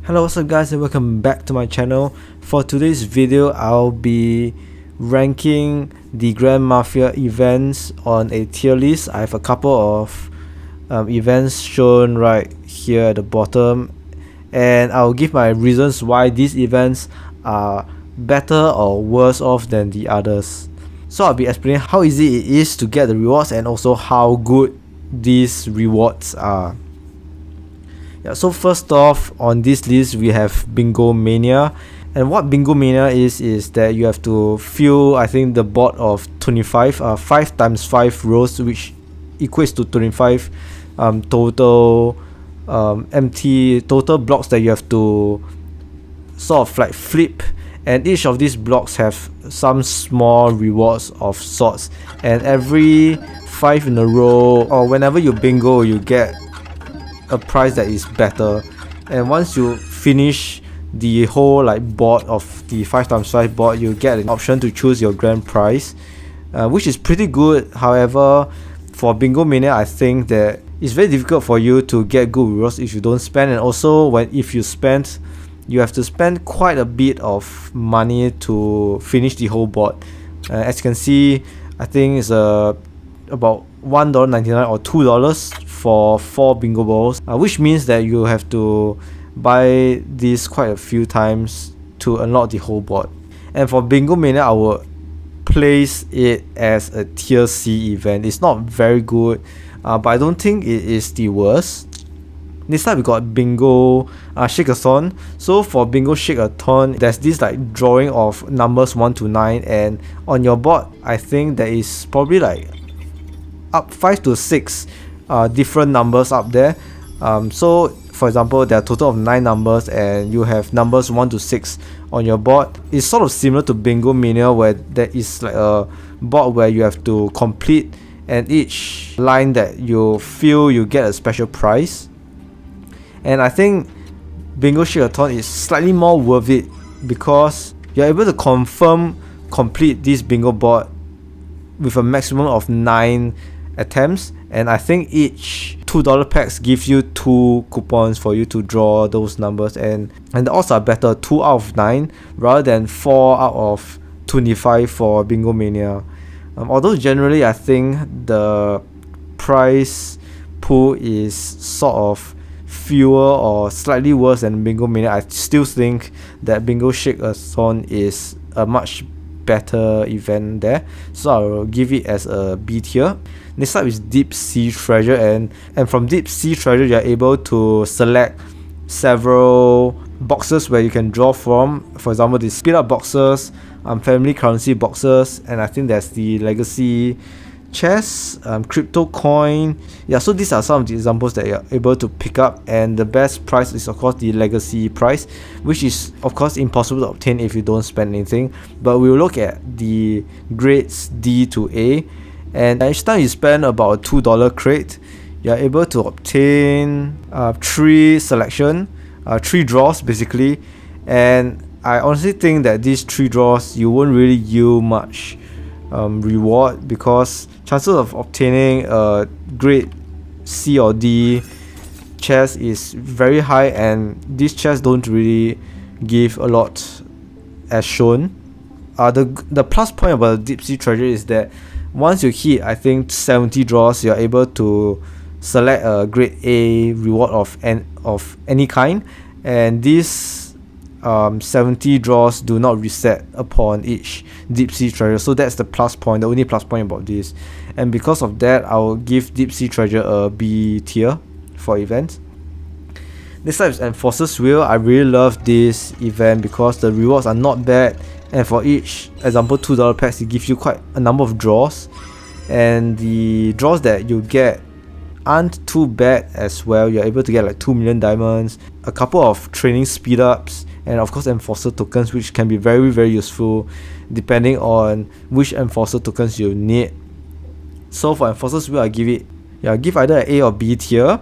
Hello, what's up guys, and welcome back to my channel. For today's video, I'll be ranking the Grand Mafia events on a tier list. I have a couple of events shown right here at the bottom, and I'll give my reasons why these events are better or worse off than the others. So I'll be explaining how easy it is to get the rewards and also how good these rewards are. Yeah, so first off on this list we have Bingo Mania, and what Bingo Mania is that you have to fill, I think, the board of 25 5 times 5 rows, which equates to 25 total empty total blocks that you have to sort of like flip, and each of these blocks have some small rewards of sorts, and every 5 in a row or whenever you bingo you get a prize that is better. And once you finish the whole board of the 5 times 5 board, you get an option to choose your grand prize, which is pretty good. However, for Bingo Mania, I think that it's very difficult for you to get good rewards if you don't spend, and also if you spend, you have to spend quite a bit of money to finish the whole board. As you can see, I think it's about $1.99 or $2 for 4 bingo balls, which means that you have to buy this quite a few times to unlock the whole board. And for Bingo Mania, I would place it as a tier C event. It's not very good, but I don't think it is the worst. Next up we got Bingo Shake-a-thon. So for Bingo Shake-a-thon, there's this drawing of numbers 1 to 9, and on your board I think there is probably up 5 to 6 different numbers up there. So for example, there are a total of 9 numbers and you have numbers 1 to 6 on your board. It's sort of similar to Bingo Mania, where there is a board where you have to complete, and each line that you fill you get a special prize. And I think Bingo Shake-a-thon is slightly more worth it because you're able to complete this bingo board with a maximum of 9 attempts, and I think each $2 packs gives you 2 coupons for you to draw those numbers, and the odds are better, 2 out of 9 rather than 4 out of 25 for Bingo Mania. Although generally I think the prize pool is sort of fewer or slightly worse than Bingo Mania, I still think that Bingo Shake-a-thon is a much better event there, so I'll give it as a B tier. Next up is Deep Sea Treasure, and from Deep Sea Treasure you're able to select several boxes where you can draw from. For example, the speed up boxes, family currency boxes, and I think there's the legacy chest, crypto coin. Yeah, so these are some of the examples that you're able to pick up, and the best price is of course the legacy price, which is of course impossible to obtain if you don't spend anything. But we'll look at the grades D to A, and each time you spend about a $2 crate, you're able to obtain 3 selection, 3 draws basically. And I honestly think that these 3 draws you won't really yield much reward, because chances of obtaining a grade C or D chest is very high, and these chests don't really give a lot as shown. The plus point about the Deep Sea Treasure is that once you hit, I think, 70 draws, you're able to select a grade A reward of any kind, and these 70 draws do not reset upon each Deep Sea Treasure. So that's the plus point, the only plus point about this, and because of that I will give Deep Sea Treasure a B tier for events. Next up is Enforcer's Wheel. I really love this event because the rewards are not bad, and for each example $2 packs it gives you quite a number of draws, and the draws that you get aren't too bad as well. You're able to get 2 million diamonds, a couple of training speed ups, and of course enforcer tokens, which can be very very useful depending on which enforcer tokens you need. So for Enforcer's Wheel, I give either an A or B tier,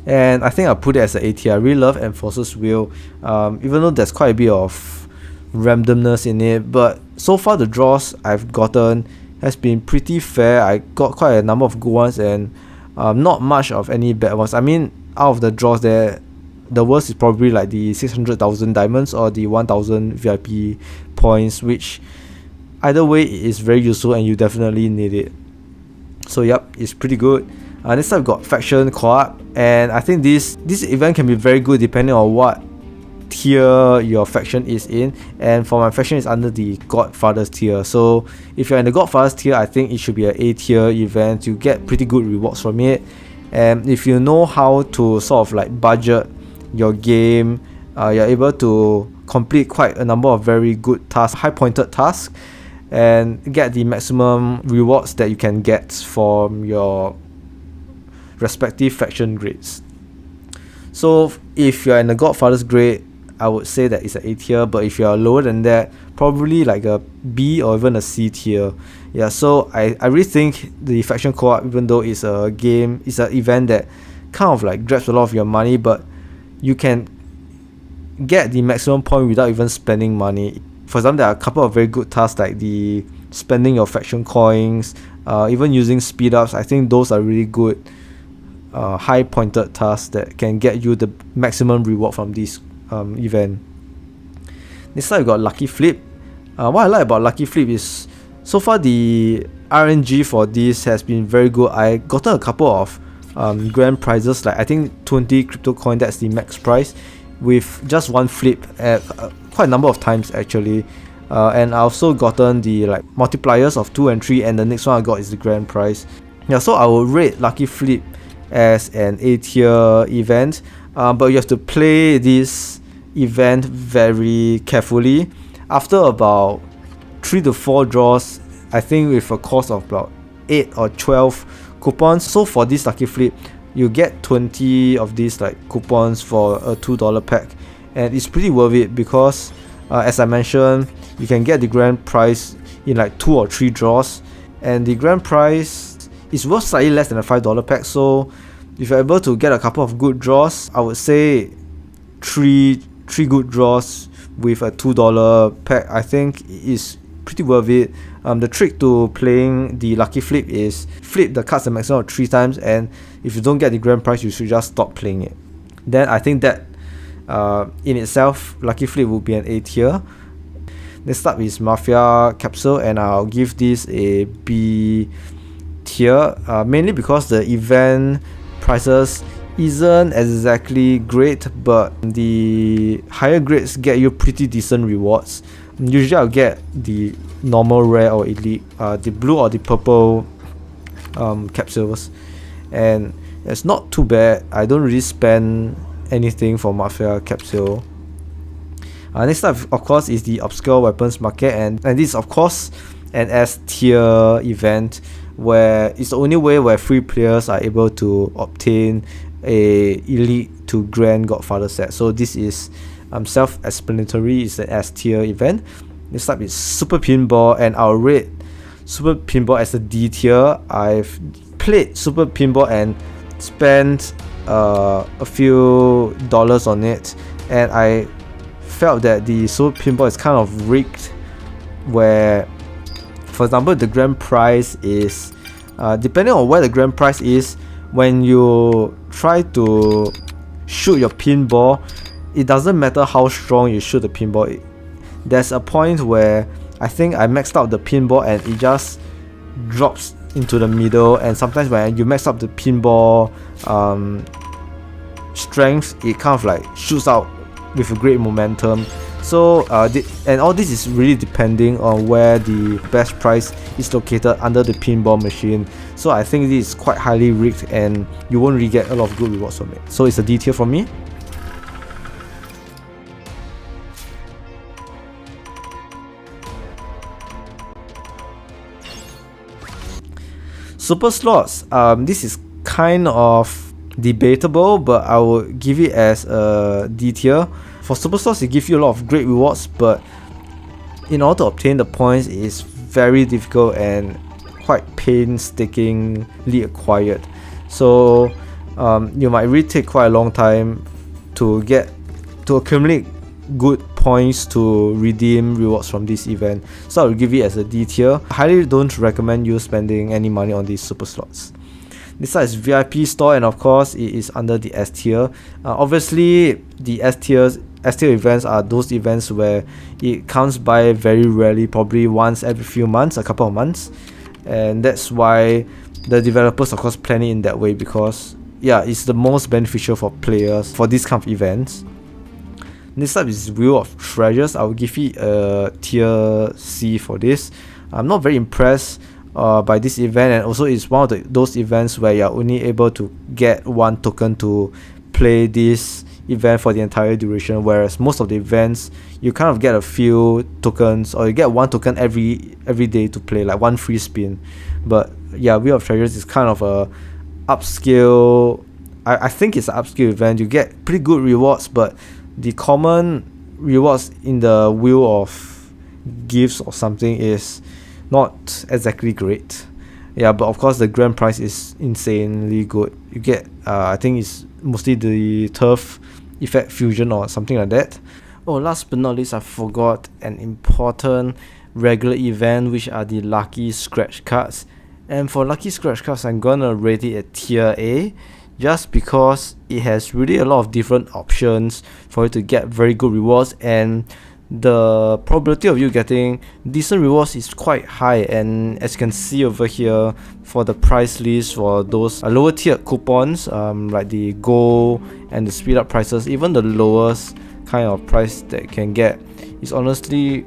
and I think I'll put it as an A tier. I really love Enforcer's Wheel, even though there's quite a bit of randomness in it, but so far the draws I've gotten has been pretty fair. I got quite a number of good ones and not much of any bad ones. I mean, out of the draws there, the worst is probably like the 600,000 diamonds or the 1,000 VIP points, which either way is very useful and you definitely need it. So yep, it's pretty good. Next time we've got faction co-op, and I think this event can be very good depending on what tier your faction is in, and for my faction is under the Godfather's tier. So if you're in the Godfather's tier, I think it should be an A tier event. You get pretty good rewards from it, and if you know how to sort of like budget your game, you're able to complete quite a number of very good tasks, high pointed tasks, and get the maximum rewards that you can get from your respective faction grades. So if you're in the Godfather's grade, I would say that it's an A tier, but if you're lower than that, probably like a B or even a C tier. Yeah, so I really think the faction co-op, even though it's a game, it's an event that kind of like grabs a lot of your money, but you can get the maximum point without even spending money. For example, there are a couple of very good tasks like the spending your faction coins, even using speed ups. I think those are really good high pointed tasks that can get you the maximum reward from this event. Next time we got Lucky Flip. What I like about Lucky Flip is so far the RNG for this has been very good. I gotten a couple of grand prizes, like I think 20 crypto coin, that's the max prize, with just one flip at quite a number of times actually. And I also gotten the like multipliers of 2 and 3, and the next one I got is the grand prize. Yeah, so I will rate Lucky Flip as an A tier event, but you have to play this event very carefully. After about 3 to 4 draws, I think with a cost of about 8 or 12 coupons. So for this Lucky Flip, you get 20 of these like coupons for a $2 pack, and it's pretty worth it because as I mentioned, you can get the grand prize in like 2 or 3 draws, and the grand prize is worth slightly less than a $5 pack. So if you're able to get a couple of good draws, I would say three good draws with a $2 pack, I think is pretty worth it. The trick to playing the Lucky Flip is flip the cards a maximum of 3 times, and if you don't get the grand prize, you should just stop playing it. Then I think that in itself, Lucky Flip will be an A tier. Next up is Mafia Capsule, and I'll give this a B tier, mainly because the event prices isn't exactly great, but the higher grades get you pretty decent rewards. Usually I'll get the normal rare or elite, the blue or the purple capsules, and it's not too bad. I don't really spend anything for Mafia Capsule. Next up, of course, is the Obscure Weapons Market, and this is of course an S tier event where it's the only way where free players are able to obtain a elite to grand Godfather set. So this is self-explanatory. It's an S tier event. Next up is Super Pinball, and I'll rate Super Pinball as a D tier. I've played Super Pinball and spent a few dollars on it, and I felt that the Super Pinball is kind of rigged, where for example the grand prize is depending on where the grand prize is, when you try to shoot your pinball, it doesn't matter how strong you shoot the pinball. There's a point where I think I maxed out the pinball and it just drops into the middle, and sometimes when you max up the pinball strength, it kind of like shoots out with a great momentum. So and all this is really depending on where the best prize is located under the pinball machine. So I think this is quite highly rigged and you won't really get a lot of good rewards from it. So it's a D tier for me. Super slots, this is kind of debatable, but I would give it as a D tier. For super slots, it gives you a lot of great rewards, but in order to obtain the points, it's very difficult and quite painstakingly acquired. So you might really take quite a long time to accumulate good points to redeem rewards from this event. So I'll give it as a D tier. I highly don't recommend you spending any money on these super slots. This side is VIP store, and of course it is under the S tier. Obviously the S tier events are those events where it comes by very rarely, probably once every few months, a couple of months, and that's why the developers of course plan it in that way, because yeah, it's the most beneficial for players for these kind of events. Next up is Wheel of Treasures. I will give it a tier C for this. I'm not very impressed by this event, and also it's one of those events where you're only able to get one token to play this event for the entire duration, whereas most of the events you kind of get a few tokens, or you get one token every day to play, like one free spin. But yeah, Wheel of Treasures is kind of a upscale, I think it's an upscale event. You get pretty good rewards, but the common rewards in the Wheel of Gifts or something is not exactly great. Yeah, but of course the grand prize is insanely good. You get I think it's mostly the turf effect fusion or something like that. Oh, last but not least, I forgot an important regular event, which are the lucky scratch cards. And for lucky scratch cards, I'm gonna rate it at tier A, just because it has really a lot of different options for you to get very good rewards, and the probability of you getting decent rewards is quite high. And as you can see over here, for the price list for those lower tier coupons, like the gold and the speed up prices, even the lowest kind of price that you can get is honestly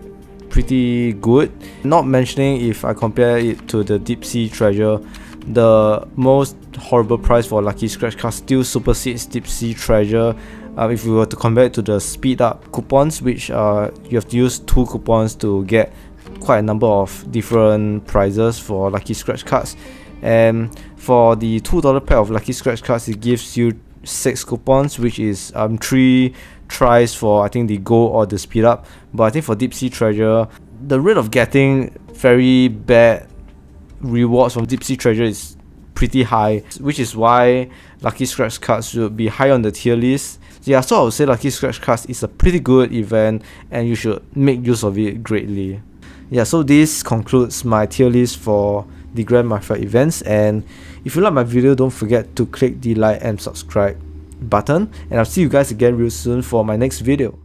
pretty good. Not mentioning if I compare it to the Deep Sea Treasure, the most horrible price for lucky scratch cards still supersedes Deep Sea Treasure. If we were to compare it to the speed up coupons, which you have to use 2 coupons to get quite a number of different prizes for lucky scratch cards. And for the $2 pack of lucky scratch cards, it gives you 6 coupons, which is 3 tries for I think the gold or the speed up. But I think for Deep Sea Treasure, the rate of getting very bad rewards from Deep Sea Treasure is pretty high, which is why lucky scratch cards should be high on the tier list. Yeah, so I would say lucky scratch cards is a pretty good event, and you should make use of it greatly. Yeah, so this concludes my tier list for the Grand Mafia events, and if you like my video, don't forget to click the like and subscribe button, and I'll see you guys again real soon for my next video.